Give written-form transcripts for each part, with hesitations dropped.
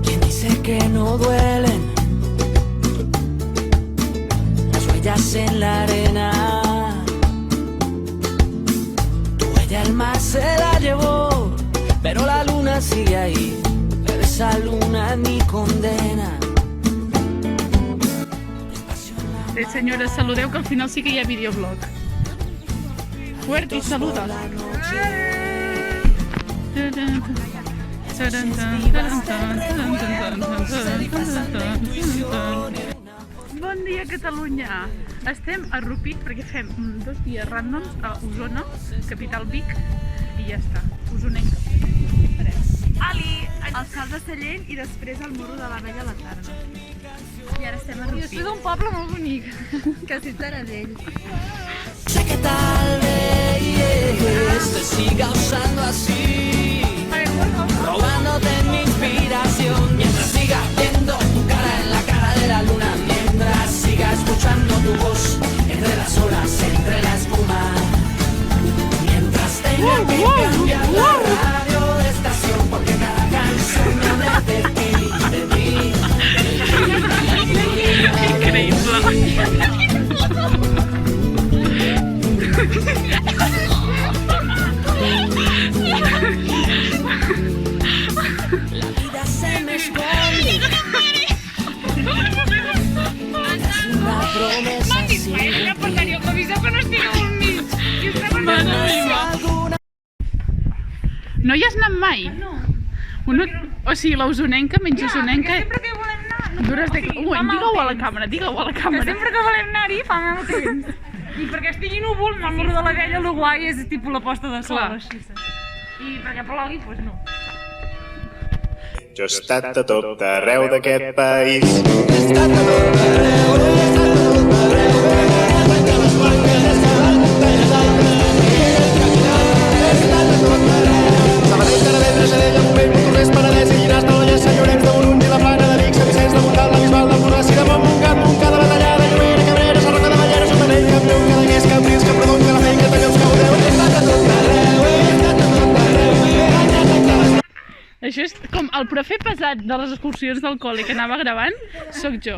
¿Quién dice que no duelen las huellas en la arena? Tu huella el mar se la llevó, pero la luna sigue ahí. Pero esa luna es mi condena. Senyores, saludeu que al final sí que hi ha videoblog. Huerti, saluda. Bon dia, Catalunya. Estem a Rupit perquè fem 2 dies ràndoms a Osona, capital Vic, i ja està, osonenca. Ali, el salt de Sallent i després el morro de la Vella a la tarda. I ara estem a Rupit. Jo soy d'un poble molt bonic, que sí Taradell. Sé que tal vez te siga usando así, robándote mi inspiración, mientras siga viendo tu cara en la cara de la luna, mientras siga escuchando tu voz entre las olas, entre la espuma, mientras tenga que cambiar la radio de estación, porque cada canción me habla de ti, de ti. La vida se me esconde. Es una promesa sin Portaria, que aviseu que no estic al mig. No hi has anat mai? No. O sigui, la usonenca, menys usonenca... Sempre que volem anar... Digue-ho a la càmera, digue-ho a la càmera. Que sempre que volem anar-hi fa molt temps. I perquè estigui núvol, el morro de la Vella, el guai és tipus la posta de sol. I perquè plogui, doncs no. Jo he estat a tot arreu d'aquest país. He estat a tot Sabadell, Taradell, Reixadell, Montbell, Montornès, Penedès i Llinars, Talollers, Sant Llorenç de Morunys, Vilafranca de Vic, Sant Vicenç de Montalt, la Bisbal d'Empordà, Sidamon, Montgat, Montcada, Batallada, Llobera, Cabrera, Sarroca de Bellera, Sudanell, Campllong, Cadaqués, Cambrils, Camprodon, Calafell, Cantallops, Cardedeu. He estat a tot arreu, he estat a tot arreu. Això és com el profe pesat de les excursions del col·le que anava gravant, sóc jo.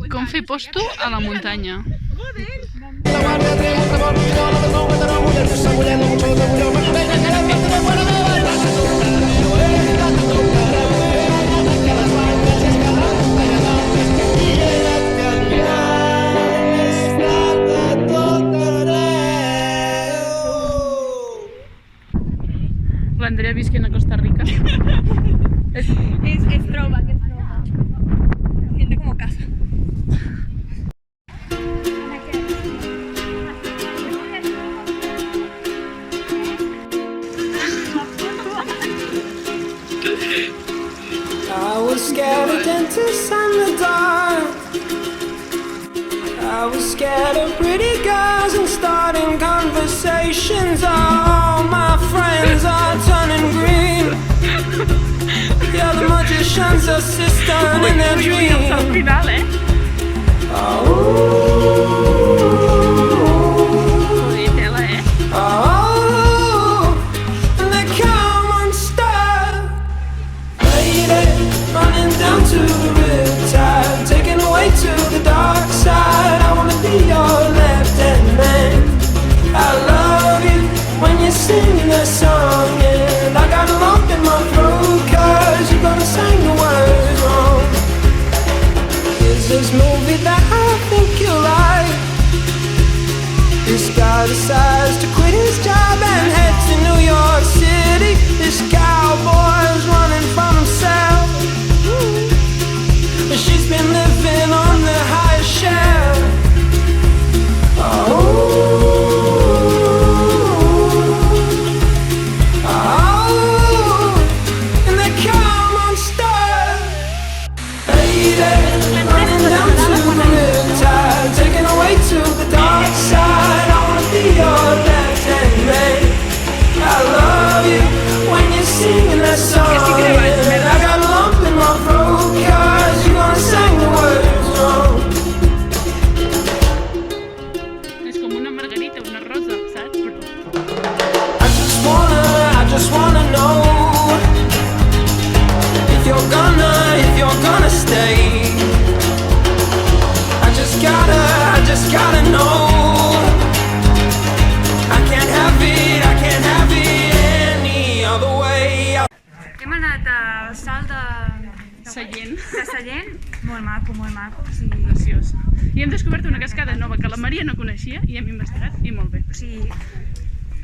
Com fer posto a la muntanya. L'Andrea visquent a Costa Rica. Es troba, que es troba. Siente como casa. I was scared of dentists and the dark. I was scared of pretty girls and starting conversations. All my friends are turning green. Yeah, the magician's assistant in their dreams. Al final, And they come unstuck. Lady, running down to the riptide, taken away to the dark side. I wanna be your left-hand man. I love you when you sing the song, and I got a lump in my throat 'cause you're gonna sing the words wrong. Is this movie that I think you like? know if you're gonna stay. I just gotta know. I can't have it any other way. Hem anat al salt de Sallent. Sallent, molt maco, o sigui, Preciós. I hem descobert una cascada nova que la Maria no coneixia i hem investigat i molt bé. o sigui,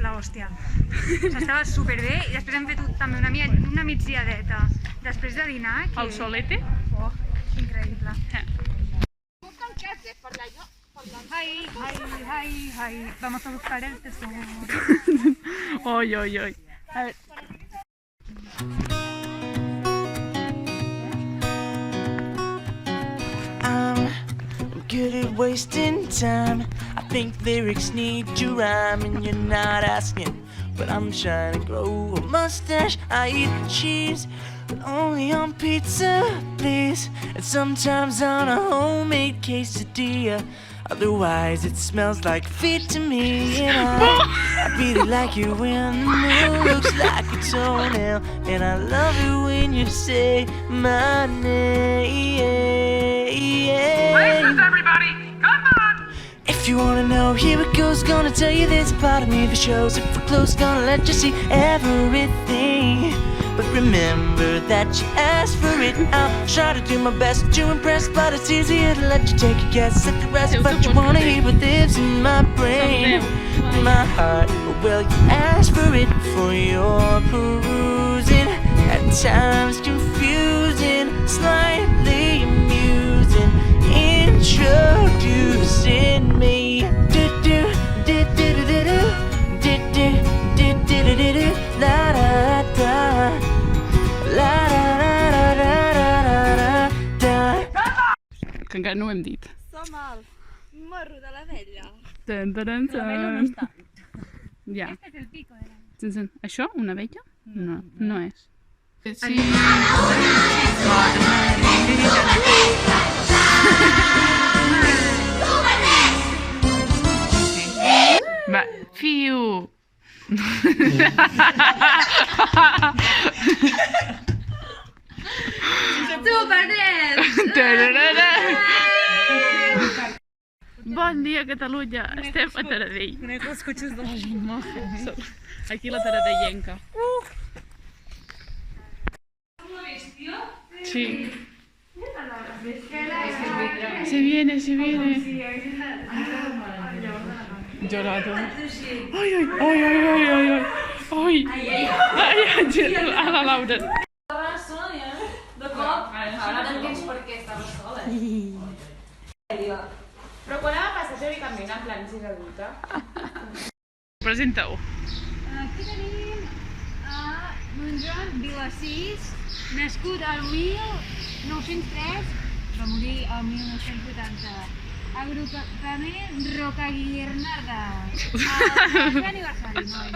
la hòstia. Estava superbé i després hem fet també una migdiadeta. Després de dinar, que... El solete. Oh, increïble. Ai, vamos a buscar el tesoro. Oi, oi, oi. A ver. I'm good at wasting time. I think lyrics need to rhyme, and you're not asking, but I'm trying to grow a mustache. I eat cheese, but only on pizza, please, and sometimes on a homemade quesadilla. Otherwise, it smells like feet to me, and I really like it when the moon looks like a toenail, and I love it when you say my name. Listen, everybody, come on! If you wanna know, here it goes. Gonna tell you this part of me that shows. If we're close, gonna let you see everything. But remember that you asked for it. I'll try to do my best to impress, but it's easier to let you take a guess at the rest. But you wanna hear what lives in my brain, my heart. Well, you asked for it for your perusing. At times confusing, slightly amusing. Introducing me. Do-do, do-do-do-do-do, do-do, do-do-do-do-do, la-da-da-da. Que encara no ho hem dit. Som el morro de l'abella. Tan, taran, tan. Ja. Este es el pico de la... Això, una abella? No, no és. Sí. Va, fiu. Bon dia, Catalunya! Estem a Taradell. Conec els cotxes de la Gemma. Aquí la taradellenca. Sí. Se viene, se viene. Llorado. Ay, ay, ay, ay, ay, ay, ay. Ay, Àngel, a la Laura. De cop, ara entens per què estava sola. Però quan va passar teòricament en plan si és adulta? Presenta-ho. Aquí tenim a Joan Vilassís, nascut al 1903, va morir el 1980. Agrupament Roca Guirnarda. El aniversari, noi.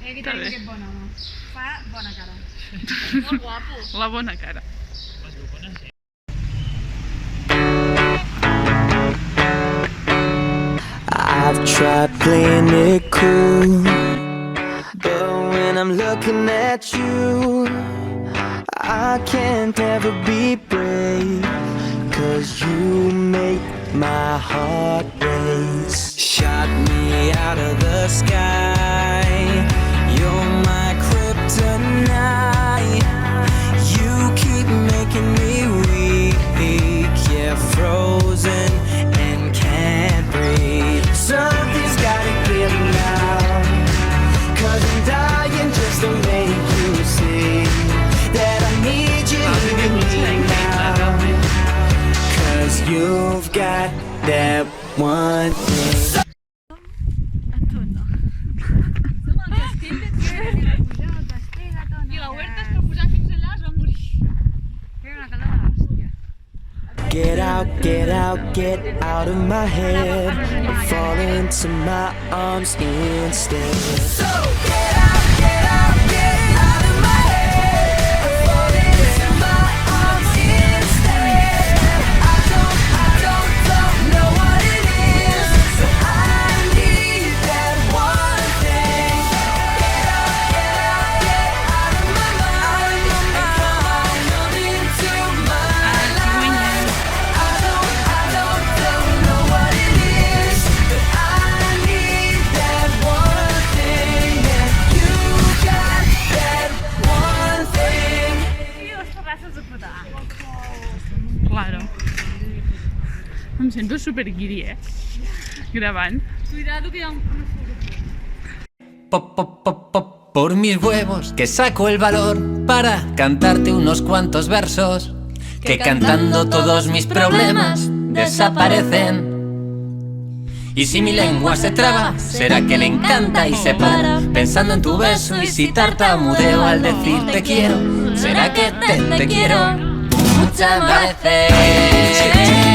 I aquí tenim aquest bon home. Fa bona cara. Molt guapo. La bona cara. I've tried playing it cool, but when I'm looking at you, I can't ever be brave, 'cause you make my heart race. Shot me out of the sky, you're my kryptonite. You keep making me weak, yeah, frozen and can't breathe. Something's gotta give now, 'cause I'm dying just to make you see that I need you now, 'cause you've got that one thing. I la Huerta es va posar fins allà, es va morir. Feia una calor de l'hòstia. Get out of my head, and fall into my arms instead. So get out of my head, and fall into my arms instead. I don't know what it is, so I need that one thing. Get out sento superguiri, gravant. Cuidado que hi ha un furo. Pop, pop, pop, pop, por mis huevos, que saco el valor para cantarte unos cuantos versos, que cantando todos mis problemas desaparecen. Y si mi lengua se traba, será que le encanta y se para pensando en tu beso. Y si tartamudeo al decir te quiero, será que te quiero muchas veces.